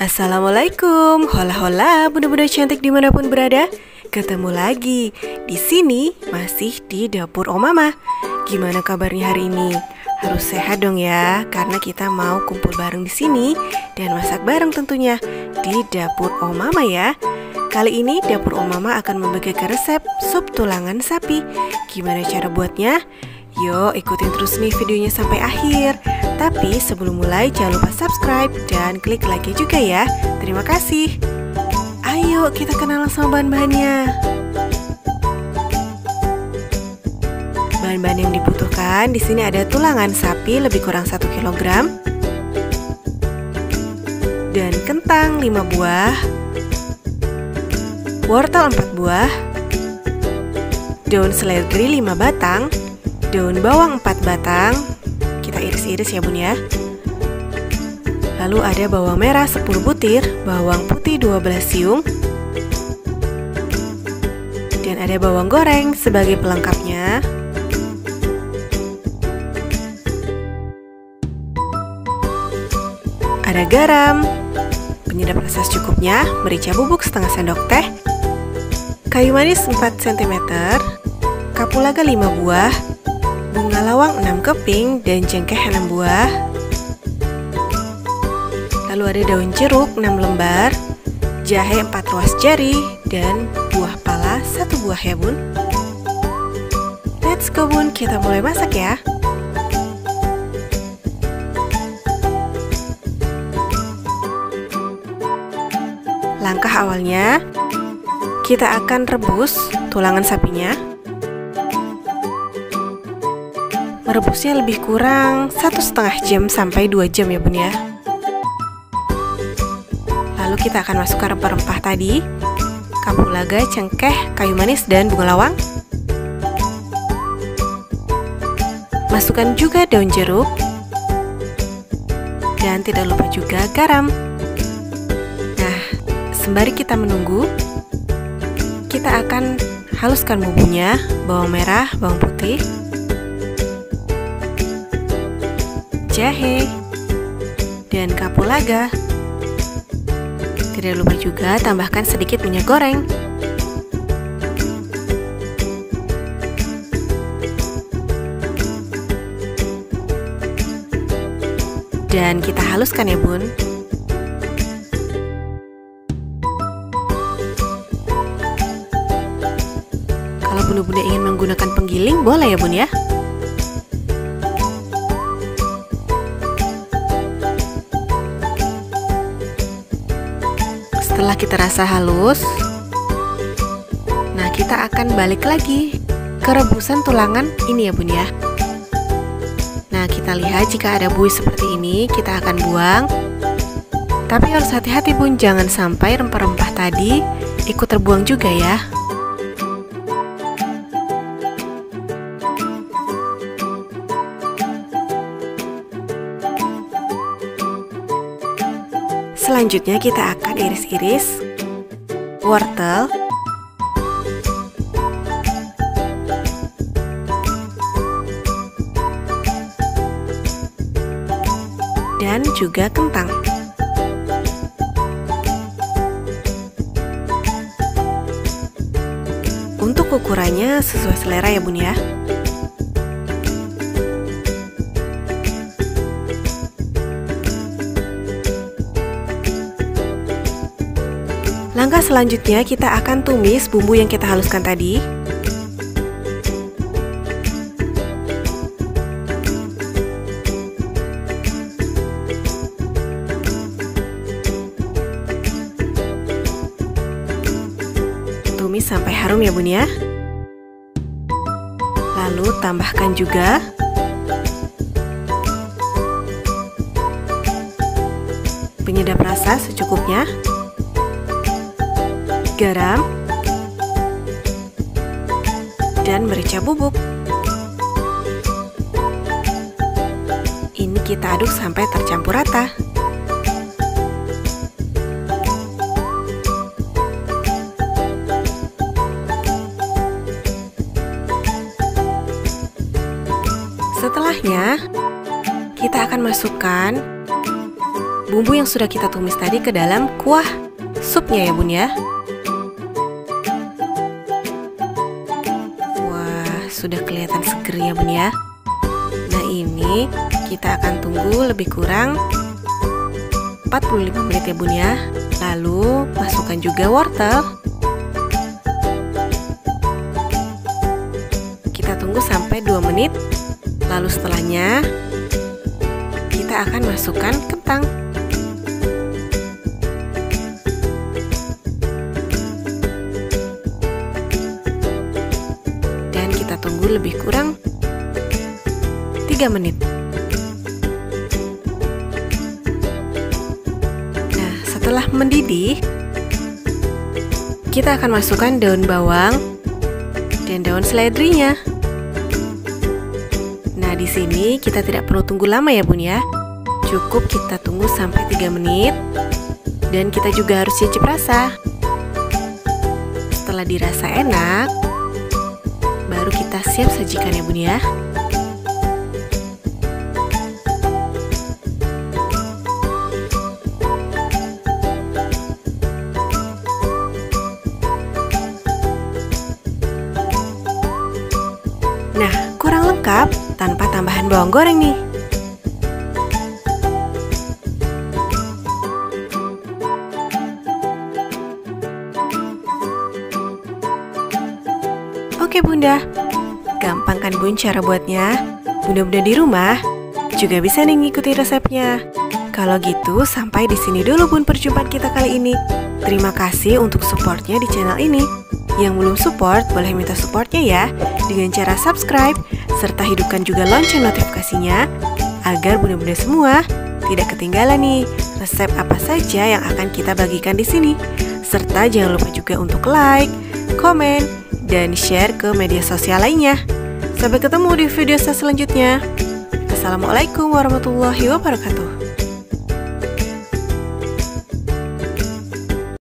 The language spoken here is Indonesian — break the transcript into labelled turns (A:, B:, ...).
A: Assalamualaikum, hola bunda-bunda cantik dimanapun berada. Ketemu lagi di sini masih di dapur Mama. Gimana kabarnya hari ini? Harus sehat dong ya, karena kita mau kumpul bareng di sini dan masak bareng tentunya di dapur Mama ya. Kali ini dapur Mama akan membagikan resep sup tulangan sapi. Gimana cara buatnya? Yuk ikutin terus nih videonya sampai akhir. Tapi sebelum mulai jangan lupa subscribe dan klik like-nya juga ya. Terima kasih. Ayo kita kenalan sama bahan-bahannya. Bahan-bahan yang dibutuhkan di sini ada tulangan sapi lebih kurang 1 kg dan kentang 5 buah, wortel 4 buah, daun seledri 5 batang, daun bawang 4 batang, kita iris-iris ya bun ya. Lalu ada bawang merah 10 butir, bawang putih 12 siung, dan ada bawang goreng sebagai pelengkapnya. Ada garam, penyedap rasa secukupnya, merica bubuk setengah sendok teh, kayu manis 4 cm, kapulaga 5 buah, bunga lawang 6 keping, dan cengkeh 6 buah. Lalu ada daun jeruk 6 lembar, jahe 4 ruas jari, dan buah pala 1 buah ya bun. Let's go bun, kita mulai masak ya. Langkah awalnya, kita akan rebus tulangan sapinya. Merebusnya lebih kurang 1,5 jam sampai 2 jam ya bun ya. Lalu kita akan masukkan rempah-rempah tadi, kapulaga, cengkeh, kayu manis, dan bunga lawang. Masukkan juga daun jeruk, dan tidak lupa juga garam. Nah, sembari kita menunggu, kita akan haluskan bumbunya, bawang merah, bawang putih, jahe, dan kapulaga. Tidak lupa juga tambahkan sedikit minyak goreng. Dan kita haluskan ya bun. Kalau bunda-bunda ingin menggunakan penggiling boleh ya bun ya. Setelah kita rasa halus, nah kita akan balik lagi ke rebusan tulangan ini ya bun ya. Nah kita lihat jika ada buih seperti ini kita akan buang. Tapi harus hati-hati bun, jangan sampai rempah-rempah tadi ikut terbuang juga ya. Selanjutnya kita akan iris-iris wortel, dan juga kentang. Untuk ukurannya sesuai selera ya bun ya. Langkah selanjutnya kita akan tumis bumbu yang kita haluskan tadi. Tumis sampai harum ya bun ya. Lalu tambahkan juga penyedap rasa secukupnya, garam, dan merica bubuk. Ini kita aduk sampai tercampur rata. Setelahnya, kita akan masukkan bumbu yang sudah kita tumis tadi ke dalam kuah supnya ya bun ya. Wah, sudah kelihatan seger ya bun ya. Nah ini kita akan tunggu lebih kurang 45 menit ya bun ya. Lalu masukkan juga wortel. Kita tunggu sampai 2 menit. Lalu setelahnya kita akan masukkan kentang. Dan kita tunggu lebih kurang 3 menit. Nah, setelah mendidih, kita akan masukkan daun bawang dan daun seledrinya. Nah, di sini kita tidak perlu tunggu lama ya bun ya. Cukup kita tunggu sampai 3 menit. Dan kita juga harus cicip rasa. Setelah dirasa enak, baru kita siap sajikan ya bun ya. Nah, kurang lengkap tanpa tambahan bawang goreng nih. Oke bunda, gampang kan bun cara buatnya? Bunda-bunda di rumah juga bisa nih ngikuti resepnya. Kalau gitu, sampai di sini dulu bun perjumpaan kita kali ini. Terima kasih untuk supportnya di channel ini. Yang belum support, boleh minta supportnya ya dengan cara subscribe, serta hidupkan juga lonceng notifikasinya agar bunda-bunda semua tidak ketinggalan nih resep apa saja yang akan kita bagikan di sini. Serta jangan lupa juga untuk like, komen, dan share ke media sosial lainnya. Sampai ketemu di video saya selanjutnya. Assalamualaikum warahmatullahi wabarakatuh.